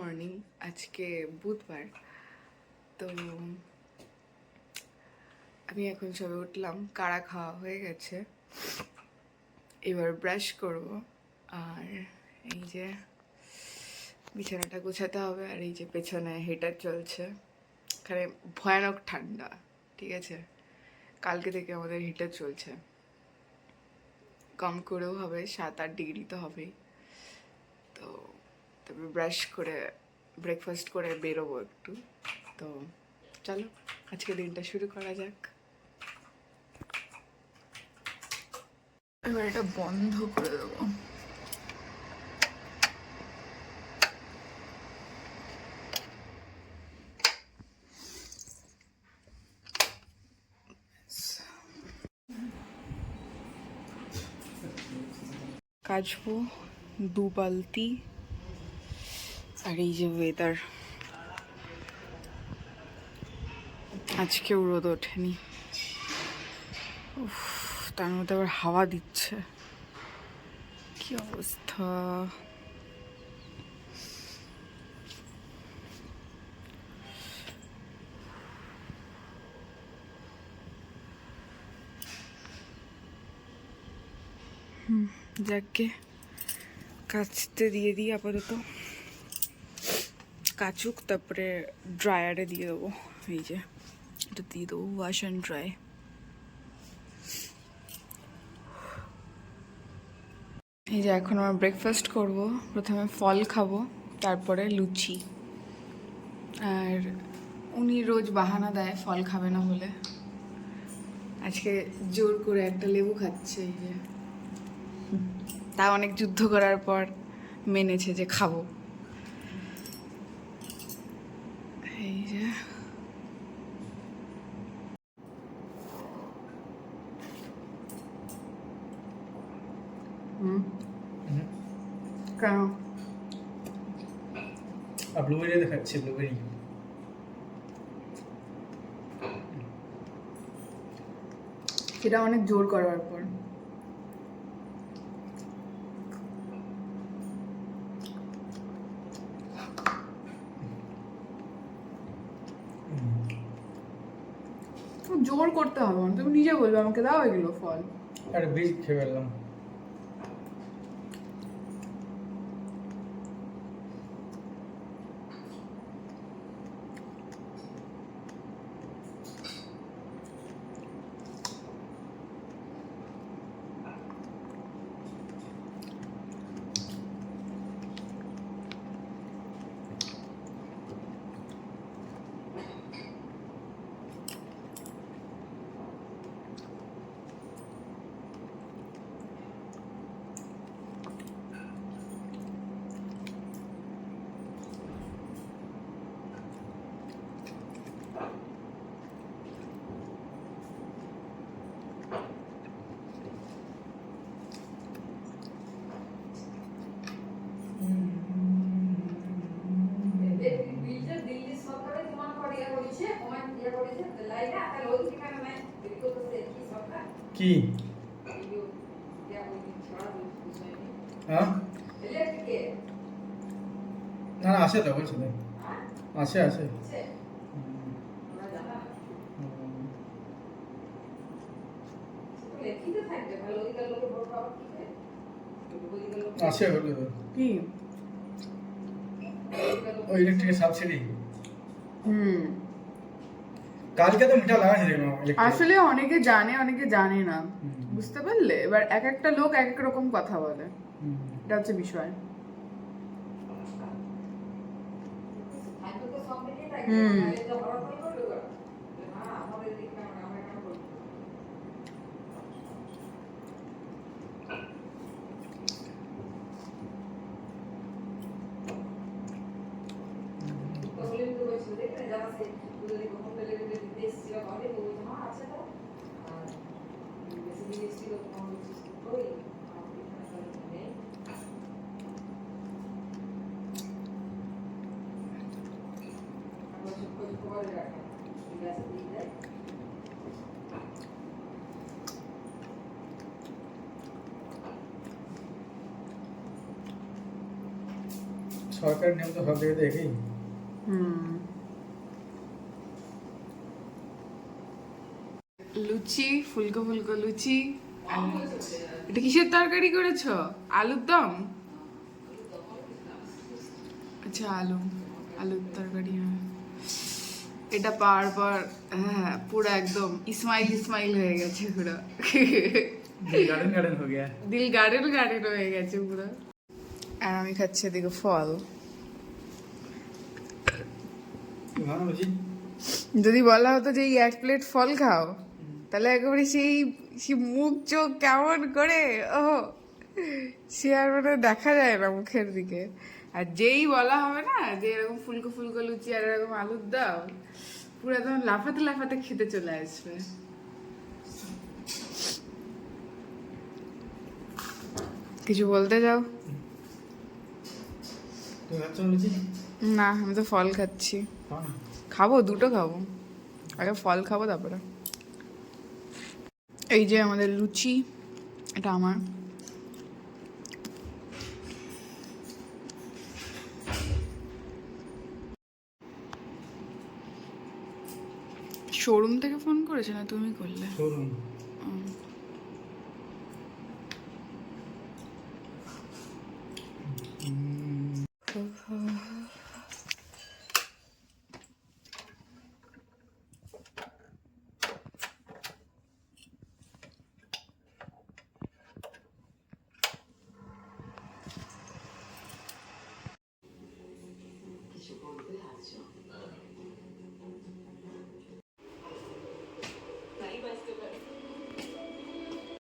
Morning. আজকে বুধবার, তো আমি এখন সবে উঠলাম, কাড়া খাওয়া হয়ে গেছে। এবার ব্রাশ করব, আর এই যে বিছানাটা গোছাতে হবে। আর এই যে পেছনে হিটার চলছে, এখানে ভয়ানক ঠান্ডা, ঠিক আছে। কালকে থেকে আমাদের হিটার চলছে, কম করেও হবে 7-8 ডিগ্রি তো হবেই। তো তবে ব্রাশ করে ব্রেকফাস্ট করে বেরোবো একটু। তো চলো আজকে দিনটা শুরু করা যাক। এবার এটা বন্ধ করে দেবো। কাচবো 2 বালতি। আর এই যে ওয়েদার, আজকেও রোদ ওঠেনি। উফ, তার মধ্যে আবার হাওয়া দিচ্ছে, কি অবস্থা। যাকে কাচতে দিয়ে দিই আপাতত, কাচুক, তারপরে ড্রায়ারে দিয়ে দেবো। এই যে এটা দিয়ে দেবো ওয়াশ অ্যান্ড ড্রাই। এই যে এখন আমার ব্রেকফাস্ট করব। প্রথমে ফল খাবো, তারপরে লুচি। আর উনি রোজ বাহানা দেয় ফল খাবে না বলে, আজকে জোর করে একটা লেবু খাচ্ছে। এই যে তা অনেক যুদ্ধ করার পর মেনেছে যে খাবো। এই যে কেন ব্লুবেরি দেখাচ্ছে, ব্লুবেরি। সেটা অনেক জোর করার পর। জোর করতে হবে না, তুমি নিজে বলবে আমাকে দাও এগুলো ফল। আরে বীজ খেয়ে ফেললাম। কি হ্যাঁ, না না আছে তো, বলছি আছে আছে। আছে হলে কি ওই ইলেকট্রিকের সাবসিডি। কালকে তো মিঠা লাগাইছে দেখলাম। আসলে অনেকে জানে অনেকে জানে না, বুঝতে পারলে। এবার এক একটা লোক এক এক রকম কথা বলে, এটা হচ্ছে বিষয়। সরকারের নিয়ম তো সব জায়গাতে একই। লুচি, ফুলকো ফুলকো লুচি। এটা কিসের তরকারি করেছো? আলুর দম? আচ্ছা, আলুর তরকারি। হ্যাঁ, এটা পাওয়ার পর হ্যাঁ পুরো একদম ইসমাইল ইসমাইল হয়ে গেছে পুরো। গার্ডেন গার্ডেন হয়ে গেছে। দিল গার্ডেন গার্ডেন হয়ে গেছে পুরো। আর আমি খাচ্ছি এদিকে ফল। ভালো লুচি। যদি বলা হতো যে এই 1 প্লেট ফল খাও, তাহলে একেবারে সেই সেই মুখ চোখ কেমন করে, ও সে আর মানে দেখা যায় না মুখের দিকে। আর যেই বলা হবে না যে এরকম ফুলকো ফুলকো লুচি আর এরকম আলুর দাও, পুরো একদম লাফাতে লাফাতে খেতে চলে আসবে। কিছু বলতে যাও? তুমি খাচ্ছ না লুচি? না, আমি তো ফল খাচ্ছি। খাও না। খাবো, দুটো খাবো। আগে ফল খাবো তারপরে। এই যে আমাদের লুচি, এটা আমার। শোরুম থেকে ফোন করেছে না তুমি করলে? শোরুম